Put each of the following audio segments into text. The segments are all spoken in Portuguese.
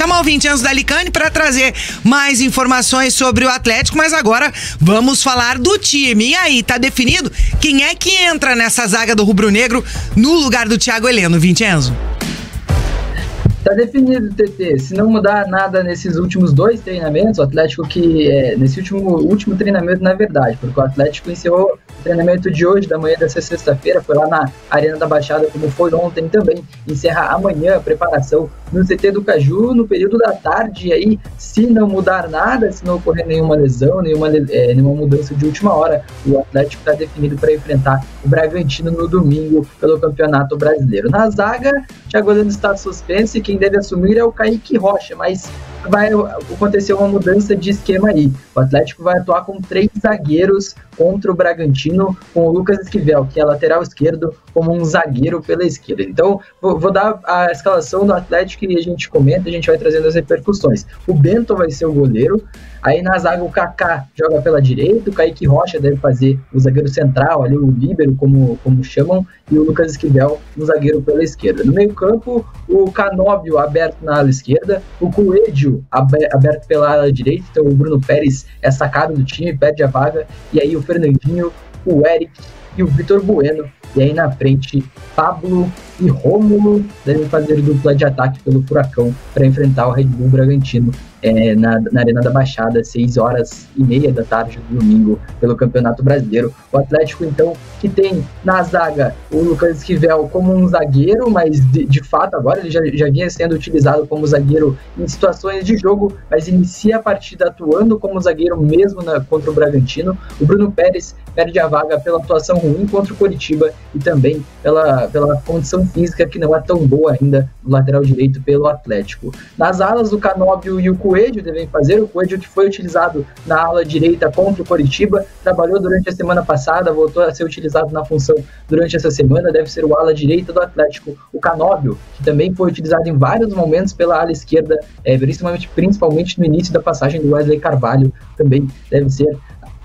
chamar o Vincenzo Dalicani para trazer mais informações sobre o Atlético, mas agora vamos falar do time. E aí, tá definido quem é que entra nessa zaga do rubro-negro no lugar do Thiago Heleno, Vincenzo? Tá definido, TT. Se não mudar nada nesses últimos 2 treinamentos, o Atlético nesse último treinamento, na verdade, porque o Atlético encerrou o treinamento de hoje, da manhã dessa sexta-feira, foi lá na Arena da Baixada, como foi ontem também, encerra amanhã a preparação no CT do Caju, no período da tarde, e aí, se não mudar nada, se não ocorrer nenhuma lesão, nenhuma mudança de última hora, o Atlético está definido para enfrentar o Bragantino no domingo pelo Campeonato Brasileiro. Na zaga, o Thiago Heleno está suspenso e quem deve assumir é o Kaique Rocha, mas vai acontecer uma mudança de esquema aí. O Atlético vai atuar com 3 zagueiros contra o Bragantino, com o Lucas Esquivel, que é lateral esquerdo, como um zagueiro pela esquerda. Então, vou dar a escalação do Atlético e a gente comenta, a gente vai trazendo as repercussões. O Bento vai ser o goleiro, aí na zaga o Kaká joga pela direita, o Kaique Rocha deve fazer o zagueiro central, ali o líbero, como chamam, e o Lucas Esquivel no zagueiro pela esquerda. No meio campo, o Canóbio aberto na ala esquerda, o Coelho aberto pela ala direita, então o Bruno Pérez é sacado do time, perde a vaga, e aí o Fernandinho, o Eric e o Vitor Bueno, e aí na frente Pablo e Rômulo devem fazer dupla de ataque pelo Furacão para enfrentar o Red Bull Bragantino na Arena da Baixada, 6h30 da tarde do domingo, pelo Campeonato Brasileiro. O Atlético, então, que tem na zaga o Lucas Esquivel como um zagueiro, mas de fato agora ele já vinha sendo utilizado como zagueiro em situações de jogo, mas inicia a partida atuando como zagueiro mesmo contra o Bragantino. O Bruno Pérez perde a vaga pela atuação ruim contra o Coritiba e também pela condição física que não é tão boa ainda no lateral direito pelo Atlético. Nas alas, o Canóbio e o Coelho devem fazer. O Coelho, que foi utilizado na ala direita contra o Coritiba, trabalhou durante a semana passada, voltou a ser utilizado na função durante essa semana, deve ser o ala direita do Atlético. O Canóbio, que também foi utilizado em vários momentos pela ala esquerda, principalmente no início da passagem do Wesley Carvalho, também deve ser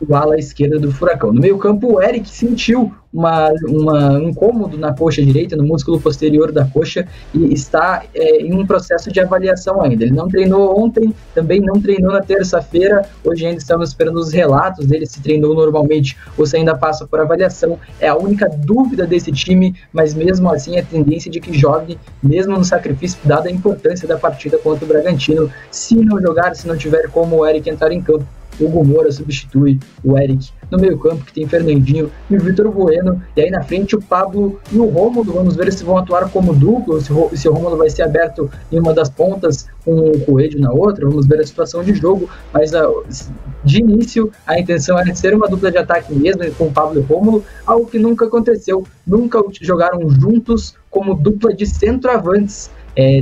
o ala esquerda do Furacão. No meio campo, o Eric sentiu um incômodo na coxa direita, no músculo posterior da coxa, e está em um processo de avaliação ainda. Ele não treinou ontem, também não treinou na terça-feira. Hoje ainda estamos esperando os relatos dele, se treinou normalmente ou se ainda passa por avaliação. É a única dúvida desse time, mas mesmo assim a tendência de que jogue, mesmo no sacrifício, dada a importância da partida contra o Bragantino. Se não jogar, se não tiver como o Eric entrar em campo, o Hugo Moura substitui o Eric. No meio campo, que tem Fernandinho e o Vitor Bueno, e aí na frente o Pablo e o Rômulo. Vamos ver se vão atuar como duplo, se o Rômulo vai ser aberto em uma das pontas com o Coelho na outra. Vamos ver a situação de jogo, mas de início a intenção era ser uma dupla de ataque mesmo, com o Pablo e o Rômulo, algo que nunca aconteceu. Nunca jogaram juntos como dupla de centroavantes,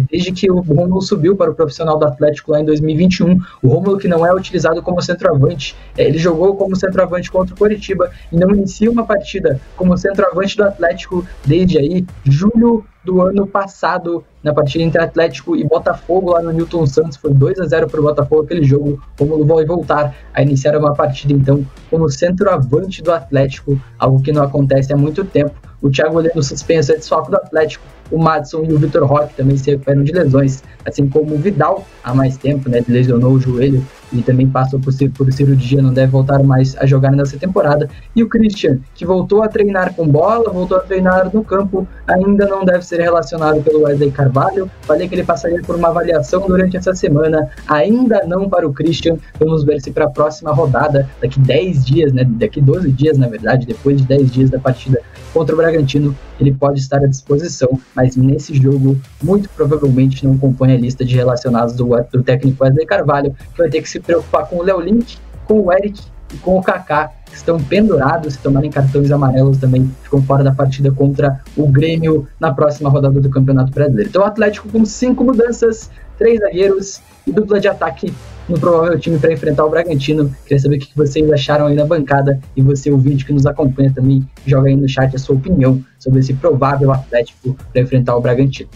desde que o Rômulo subiu para o profissional do Atlético lá em 2021. O Rômulo, que não é utilizado como centroavante, ele jogou como centroavante contra o Coritiba e não inicia uma partida como centroavante do Atlético desde aí julho do ano passado, na partida entre Atlético e Botafogo lá no Newton Santos. Foi 2-0 para o Botafogo aquele jogo. Rômulo vai voltar a iniciar uma partida então como centroavante do Atlético, algo que não acontece há muito tempo. O Thiago Heleno suspenso é desfalque do Atlético. O Madison e o Vitor Roque também se recuperam de lesões, assim como o Vidal há mais tempo, né? Ele lesionou o joelho e também passou por cirurgia, não deve voltar mais a jogar nessa temporada. E o Christian, que voltou a treinar com bola, voltou a treinar no campo, ainda não deve ser relacionado pelo Wesley Carvalho. Falei que ele passaria por uma avaliação durante essa semana, ainda não para o Christian. Vamos ver se para a próxima rodada, daqui 10 dias, né? Daqui 12 dias, na verdade, depois de 10 dias da partida contra o Bragantino, ele pode estar à disposição, mas nesse jogo, muito provavelmente não compõe a lista de relacionados do técnico Wesley Carvalho, que vai ter que se preocupar com o Léo Link, com o Eric e com o Kaká, que estão pendurados. Se tomarem cartões amarelos também ficam fora da partida contra o Grêmio na próxima rodada do Campeonato Brasileiro. Então o Atlético com 5 mudanças, 3 zagueiros e dupla de ataque no provável time para enfrentar o Bragantino. Queria saber o que vocês acharam aí na bancada, e você, ouvinte que nos acompanha também, joga aí no chat a sua opinião sobre esse provável Atlético para enfrentar o Bragantino.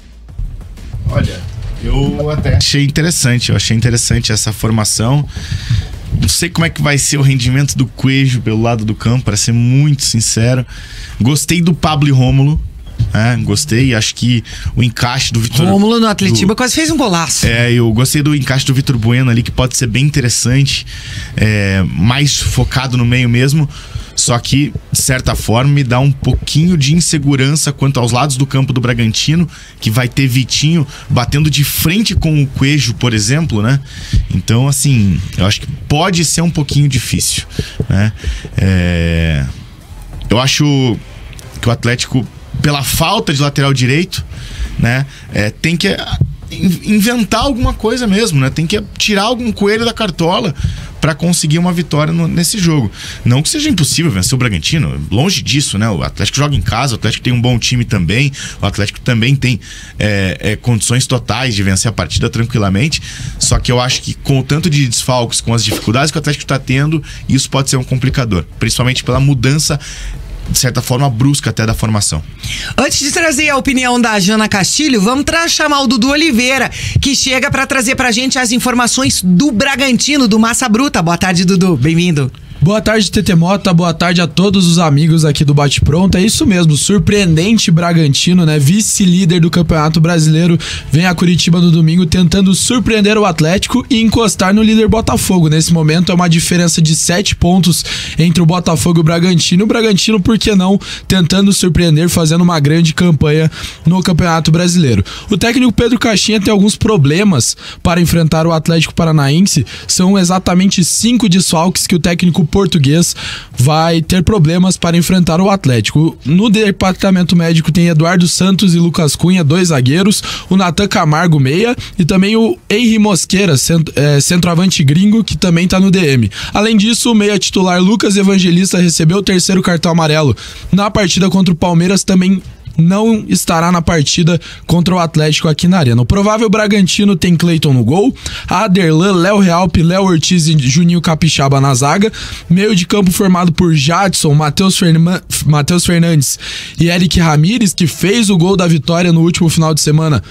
Olha, eu até achei interessante essa formação. Não sei como é que vai ser o rendimento do Coelho pelo lado do campo, para ser muito sincero. Gostei do Pablo e Rômulo. Gostei, acho que o encaixe do Vitor... Rômulo no Atletiba quase fez um golaço. Eu gostei do encaixe do Vitor Bueno ali, que pode ser bem interessante, mais focado no meio mesmo, só que, de certa forma, me dá um pouquinho de insegurança quanto aos lados do campo do Bragantino, que vai ter Vitinho batendo de frente com o Coelho, por exemplo, né? Então, assim, eu acho que pode ser um pouquinho difícil, né? Eu acho que o Atlético, pela falta de lateral direito, né, tem que inventar alguma coisa mesmo, né? Tem que tirar algum coelho da cartola para conseguir uma vitória nesse jogo. Não que seja impossível vencer o Bragantino, longe disso, né? O Atlético joga em casa, o Atlético tem um bom time também, o Atlético também tem condições totais de vencer a partida tranquilamente, só que eu acho que com o tanto de desfalques, com as dificuldades que o Atlético está tendo, isso pode ser um complicador, principalmente pela mudança, de certa forma, brusca até da formação. Antes de trazer a opinião da Jana Castilho, vamos chamar o Dudu Oliveira, que chega para trazer pra gente as informações do Bragantino, do Massa Bruta. Boa tarde, Dudu. Bem-vindo. Boa tarde, TT Mota, boa tarde a todos os amigos aqui do Bate Pronto. É isso mesmo, surpreendente Bragantino, né? Vice-líder do Campeonato Brasileiro, vem a Curitiba no domingo tentando surpreender o Atlético e encostar no líder Botafogo. Nesse momento é uma diferença de 7 pontos entre o Botafogo e o Bragantino. O Bragantino, por que não, tentando surpreender, fazendo uma grande campanha no Campeonato Brasileiro. O técnico Pedro Caixinha tem alguns problemas para enfrentar o Atlético Paranaense. São exatamente 5 desfalques que o técnico português vai ter problemas para enfrentar o Atlético. No departamento médico tem Eduardo Santos e Lucas Cunha, 2 zagueiros, o Natan Camargo, meia, e também o Henry Mosqueira, centroavante gringo, que também está no DM. Além disso, o meia titular Lucas Evangelista recebeu o 3º cartão amarelo na partida contra o Palmeiras, também não estará na partida contra o Atlético aqui na Arena. O provável Bragantino tem Cleiton no gol, Aderlan, Léo Realpe, Léo Ortiz e Juninho Capixaba na zaga, meio de campo formado por Jadson, Matheus Fernandes e Eric Ramírez, que fez o gol da vitória no último final de semana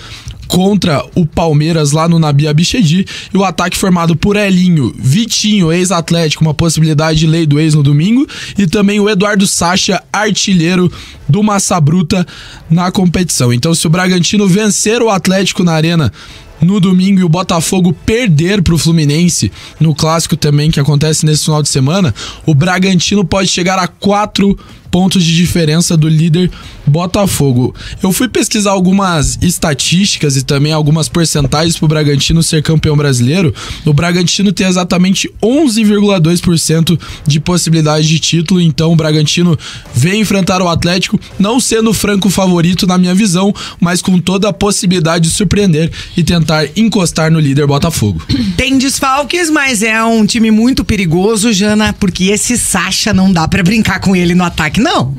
contra o Palmeiras lá no Nabi Abichedi, e o ataque formado por Elinho, Vitinho, ex-Atlético, uma possibilidade de lei do ex no domingo, e também o Eduardo Sacha, artilheiro do Massa Bruta na competição. Então, se o Bragantino vencer o Atlético na Arena no domingo e o Botafogo perder pro Fluminense no clássico também, que acontece nesse final de semana, o Bragantino pode chegar a 4 pontos de diferença do líder Botafogo. Eu fui pesquisar algumas estatísticas e também algumas porcentagens pro Bragantino ser campeão brasileiro. O Bragantino tem exatamente 11,2% de possibilidade de título, então o Bragantino vem enfrentar o Atlético, não sendo o franco favorito na minha visão, mas com toda a possibilidade de surpreender e tentar encostar no líder Botafogo. Tem desfalques, mas é um time muito perigoso, Jana, porque esse Sacha não dá pra brincar com ele no ataque, não.